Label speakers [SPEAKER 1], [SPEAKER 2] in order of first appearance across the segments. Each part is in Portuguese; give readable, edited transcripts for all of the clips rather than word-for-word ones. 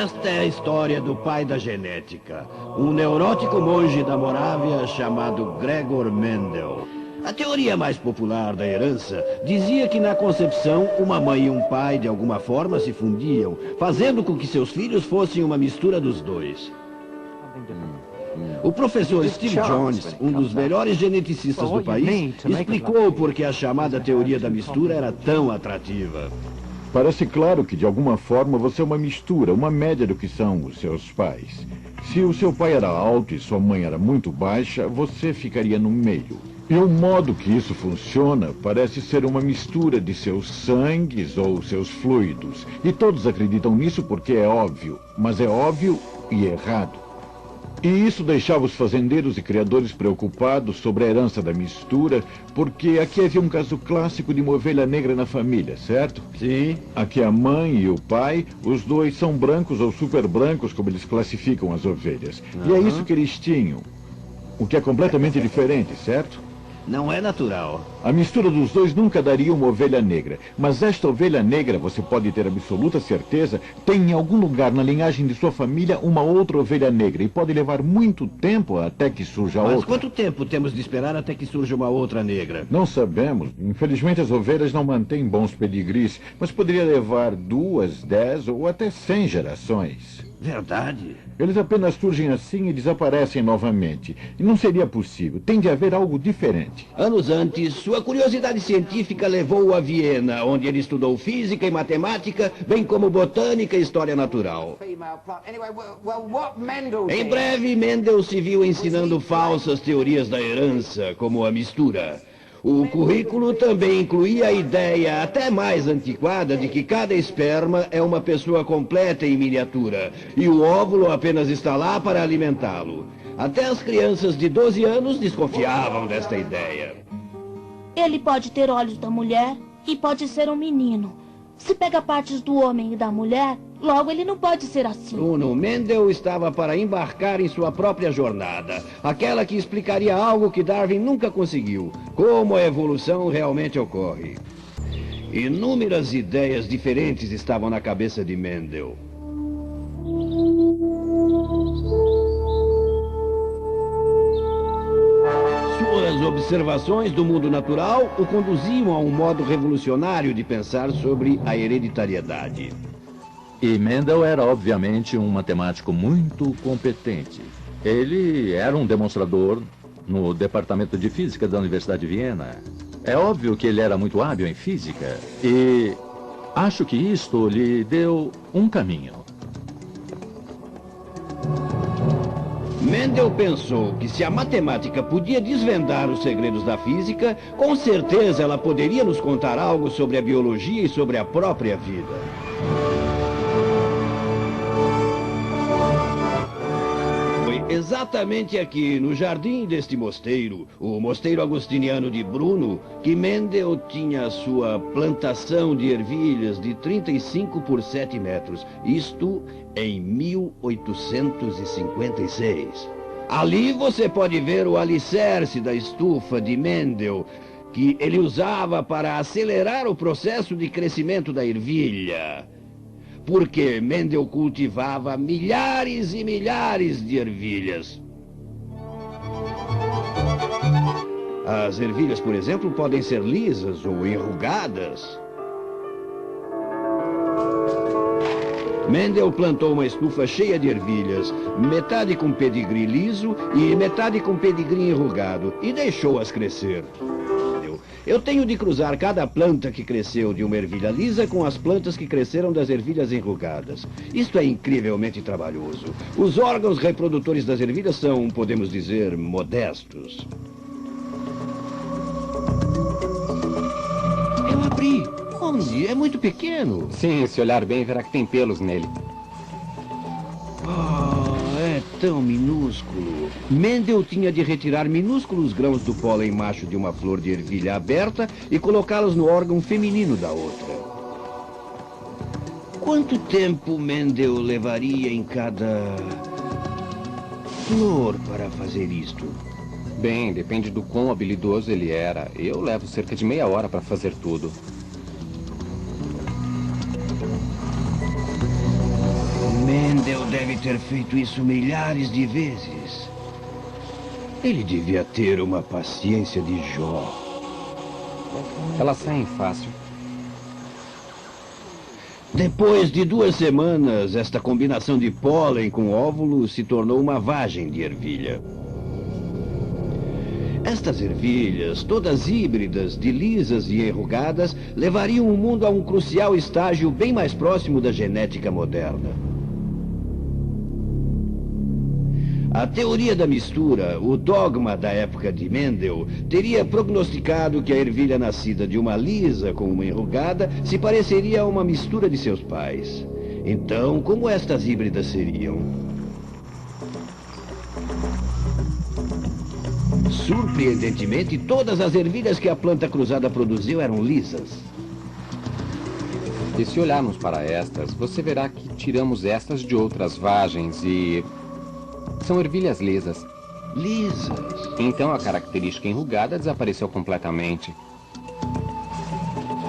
[SPEAKER 1] Esta é a história do pai da genética, um neurótico monge da Morávia chamado Gregor Mendel. A teoria mais popular da herança dizia que na concepção uma mãe e um pai de alguma forma se fundiam, fazendo com que seus filhos fossem uma mistura dos dois. O professor Steve Jones, um dos melhores geneticistas do país, explicou por que a chamada teoria da mistura era tão atrativa.
[SPEAKER 2] Parece claro que, de alguma forma, você é uma mistura, uma média do que são os seus pais. Se o seu pai era alto e sua mãe era muito baixa, você ficaria no meio. E o modo que isso funciona parece ser uma mistura de seus sangues ou seus fluidos. E todos acreditam nisso porque é óbvio, mas é óbvio e errado. E isso deixava os fazendeiros e criadores preocupados sobre a herança da mistura, porque aqui havia um caso clássico de uma ovelha negra na família, certo?
[SPEAKER 1] Sim.
[SPEAKER 2] Aqui a mãe e o pai, os dois são brancos ou super brancos, como eles classificam as ovelhas. E é isso que eles tinham, o que é completamente diferente, certo?
[SPEAKER 1] Não é natural.
[SPEAKER 2] A mistura dos dois nunca daria uma ovelha negra. Mas esta ovelha negra, você pode ter absoluta certeza, tem em algum lugar na linhagem de sua família uma outra ovelha negra. E pode levar muito tempo até que surja outra.
[SPEAKER 1] Mas quanto tempo temos de esperar até que surja uma outra negra?
[SPEAKER 2] Não sabemos. Infelizmente as ovelhas não mantêm bons pedigris. Mas poderia levar 2, 10 ou até 100 gerações.
[SPEAKER 1] Verdade.
[SPEAKER 2] Eles apenas surgem assim e desaparecem novamente. E não seria possível. Tem de haver algo diferente.
[SPEAKER 1] Anos antes, sua curiosidade científica levou-o a Viena, onde ele estudou física e matemática, bem como botânica e história natural. Em breve, Mendel se viu ensinando falsas teorias da herança, como a mistura. O currículo também incluía a ideia, até mais antiquada, de que cada esperma é uma pessoa completa em miniatura, e o óvulo apenas está lá para alimentá-lo. Até as crianças de 12 anos desconfiavam desta ideia.
[SPEAKER 3] Ele pode ter olhos da mulher e pode ser um menino. Se pega partes do homem e da mulher, logo ele não pode ser assim.
[SPEAKER 1] Bruno, Mendel estava para embarcar em sua própria jornada. Aquela que explicaria algo que Darwin nunca conseguiu. Como a evolução realmente ocorre. Inúmeras ideias diferentes estavam na cabeça de Mendel. Suas observações do mundo natural o conduziam a um modo revolucionário de pensar sobre a hereditariedade.
[SPEAKER 4] E Mendel era, obviamente, um matemático muito competente. Ele era um demonstrador no departamento de física da Universidade de Viena. É óbvio que ele era muito hábil em física. E acho que isto lhe deu um caminho.
[SPEAKER 1] Mendel pensou que se a matemática podia desvendar os segredos da física, com certeza ela poderia nos contar algo sobre a biologia e sobre a própria vida. Foi exatamente aqui, no jardim deste mosteiro, o mosteiro agostiniano de Bruno, que Mendel tinha a sua plantação de ervilhas de 35 por 7 metros. Isto em 1856. Ali você pode ver o alicerce da estufa de Mendel, que ele usava para acelerar o processo de crescimento da ervilha. Porque Mendel cultivava milhares e milhares de ervilhas. As ervilhas, por exemplo, podem ser lisas ou enrugadas. Mendel plantou uma estufa cheia de ervilhas, metade com pedigree liso e metade com pedigree enrugado, e deixou-as crescer. Eu tenho de cruzar cada planta que cresceu de uma ervilha lisa com as plantas que cresceram das ervilhas enrugadas. Isto é incrivelmente trabalhoso. Os órgãos reprodutores das ervilhas são, podemos dizer, modestos. Eu abri. Onde? É muito pequeno.
[SPEAKER 5] Sim, se olhar bem, verá que tem pelos nele.
[SPEAKER 1] É tão minúsculo. Mendel tinha de retirar minúsculos grãos do pólen macho de uma flor de ervilha aberta e colocá-los no órgão feminino da outra. Quanto tempo Mendel levaria em cada flor para fazer isto?
[SPEAKER 5] Bem, depende do quão habilidoso ele era. Eu levo cerca de meia hora para fazer tudo.
[SPEAKER 1] Mendel deve ter feito isso milhares de vezes. Ele devia ter uma paciência de Jó.
[SPEAKER 5] Elas saem fácil.
[SPEAKER 1] Depois de 2 semanas, esta combinação de pólen com óvulo se tornou uma vagem de ervilha. Estas ervilhas, todas híbridas, de lisas e enrugadas, levariam o mundo a um crucial estágio bem mais próximo da genética moderna. A teoria da mistura, o dogma da época de Mendel, teria prognosticado que a ervilha nascida de uma lisa com uma enrugada se pareceria a uma mistura de seus pais. Então, como estas híbridas seriam? Surpreendentemente, todas as ervilhas que a planta cruzada produziu eram lisas.
[SPEAKER 5] E se olharmos para estas, você verá que tiramos estas de outras vagens e... são ervilhas lisas.
[SPEAKER 1] Lisas?
[SPEAKER 5] Então a característica enrugada desapareceu completamente.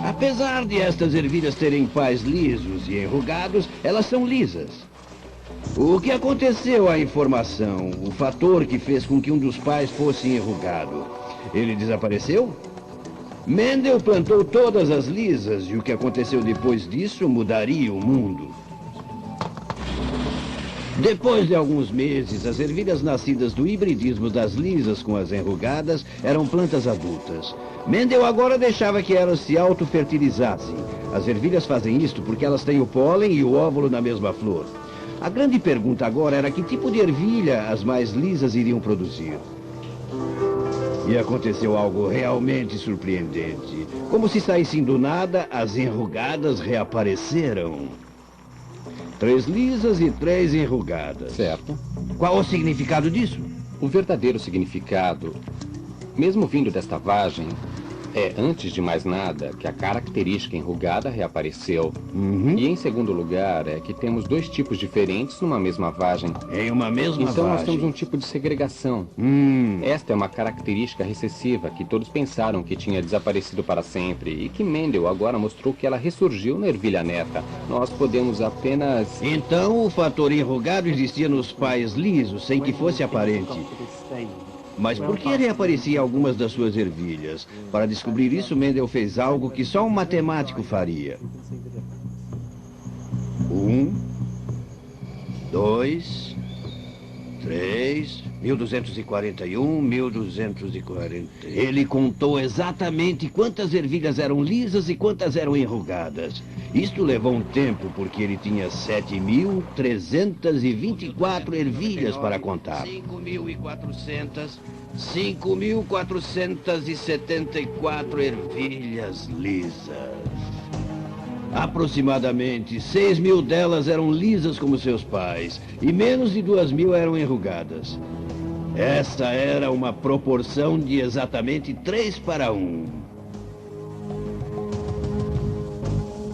[SPEAKER 1] Apesar de estas ervilhas terem pais lisos e enrugados, elas são lisas. O que aconteceu à informação, o fator que fez com que um dos pais fosse enrugado? Ele desapareceu? Mendel plantou todas as lisas e o que aconteceu depois disso mudaria o mundo. Depois de alguns meses, as ervilhas nascidas do hibridismo das lisas com as enrugadas eram plantas adultas. Mendel agora deixava que elas se autofertilizassem. As ervilhas fazem isto porque elas têm o pólen e o óvulo na mesma flor. A grande pergunta agora era que tipo de ervilha as mais lisas iriam produzir. E aconteceu algo realmente surpreendente. Como se saíssem do nada, as enrugadas reapareceram. 3 lisas e 3 enrugadas.
[SPEAKER 5] Certo.
[SPEAKER 1] Qual o significado disso?
[SPEAKER 5] O verdadeiro significado, mesmo vindo desta vagem, é, antes de mais nada, que a característica enrugada reapareceu. E em segundo lugar, é que temos 2 tipos diferentes numa mesma vagem.
[SPEAKER 1] Em uma mesma
[SPEAKER 5] Então nós
[SPEAKER 1] vagem.
[SPEAKER 5] temos um tipo de segregação. Esta é uma característica recessiva que todos pensaram que tinha desaparecido para sempre e que Mendel agora mostrou que ela ressurgiu na ervilha neta. Nós podemos apenas...
[SPEAKER 1] Então o fator enrugado existia nos pais lisos, sem que fosse aparente. Mas por que reaparecia algumas das suas ervilhas? Para descobrir isso, Mendel fez algo que só um matemático faria. 1, 2, 3, 1241, 1240. Ele contou exatamente quantas ervilhas eram lisas e quantas eram enrugadas. Isto levou um tempo, porque ele tinha 7.324 ervilhas para contar. 5.474 ervilhas lisas. Aproximadamente 6.000 delas eram lisas como seus pais, e menos de 2.000 eram enrugadas. Essa era uma proporção de exatamente 3:1.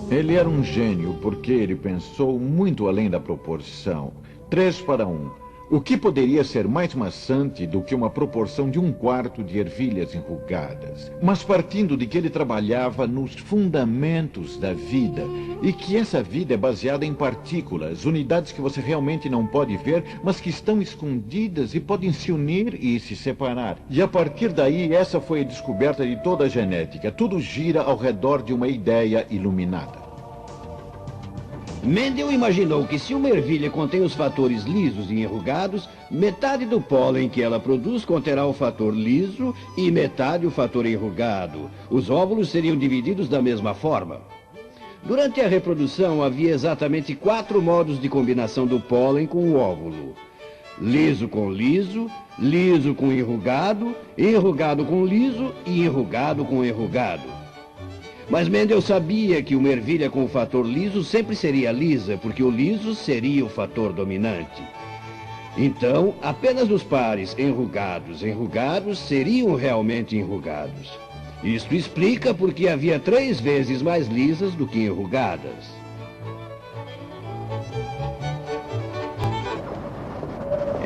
[SPEAKER 2] Ele era um gênio porque ele pensou muito além da proporção. 3:1. O que poderia ser mais maçante do que uma proporção de 1/4 de ervilhas enrugadas? Mas partindo de que ele trabalhava nos fundamentos da vida e que essa vida é baseada em partículas, unidades que você realmente não pode ver, mas que estão escondidas e podem se unir e se separar. E a partir daí, essa foi a descoberta de toda a genética. Tudo gira ao redor de uma ideia iluminada.
[SPEAKER 1] Mendel imaginou que se uma ervilha contém os fatores lisos e enrugados, metade do pólen que ela produz conterá o fator liso e metade o fator enrugado. Os óvulos seriam divididos da mesma forma. Durante a reprodução, havia exatamente 4 modos de combinação do pólen com o óvulo. Liso com liso, liso com enrugado, enrugado com liso e enrugado com enrugado. Mas Mendel sabia que uma ervilha com o fator liso sempre seria lisa, porque o liso seria o fator dominante. Então, apenas os pares enrugados seriam realmente enrugados. Isto explica porque havia 3 vezes mais lisas do que enrugadas.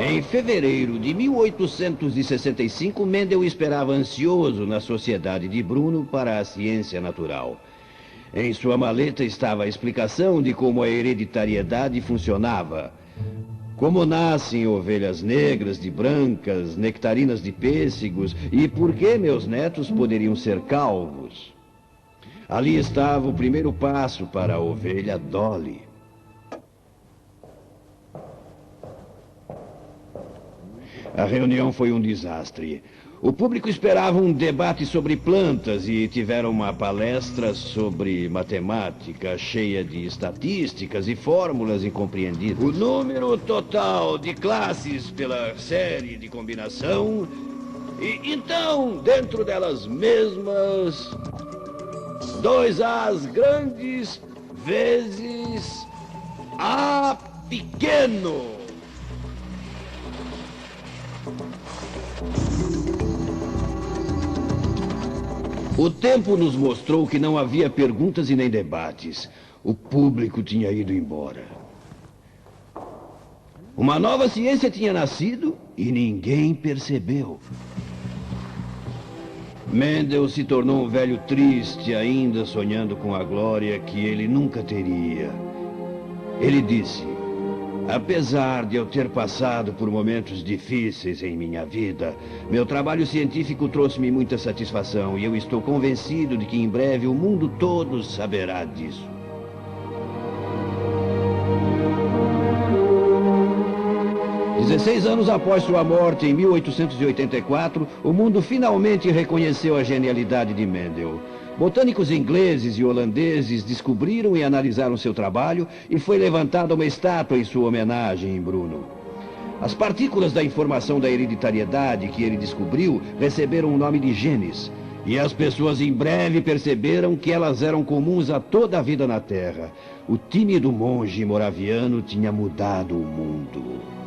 [SPEAKER 1] Em fevereiro de 1865, Mendel esperava ansioso na Sociedade de Brno para a ciência natural. Em sua maleta estava a explicação de como a hereditariedade funcionava. Como nascem ovelhas negras de brancas, nectarinas de pêssegos, e por que meus netos poderiam ser calvos? Ali estava o primeiro passo para a ovelha Dolly. A reunião foi um desastre. O público esperava um debate sobre plantas e tiveram uma palestra sobre matemática cheia de estatísticas e fórmulas incompreendidas. O número total de classes pela série de combinação e então, dentro delas mesmas, 2As grandes vezes A pequeno. O tempo nos mostrou que não havia perguntas e nem debates. O público tinha ido embora. Uma nova ciência tinha nascido e ninguém percebeu. Mendel se tornou um velho triste, ainda sonhando com a glória que ele nunca teria. Ele disse: apesar de eu ter passado por momentos difíceis em minha vida, meu trabalho científico trouxe-me muita satisfação e eu estou convencido de que em breve o mundo todo saberá disso. $16 após sua morte, em 1884, o mundo finalmente reconheceu a genialidade de Mendel. Botânicos ingleses e holandeses descobriram e analisaram seu trabalho e foi levantada uma estátua em sua homenagem em Brno. As partículas da informação da hereditariedade que ele descobriu receberam o nome de genes. E as pessoas em breve perceberam que elas eram comuns a toda a vida na Terra. O tímido monge moraviano tinha mudado o mundo.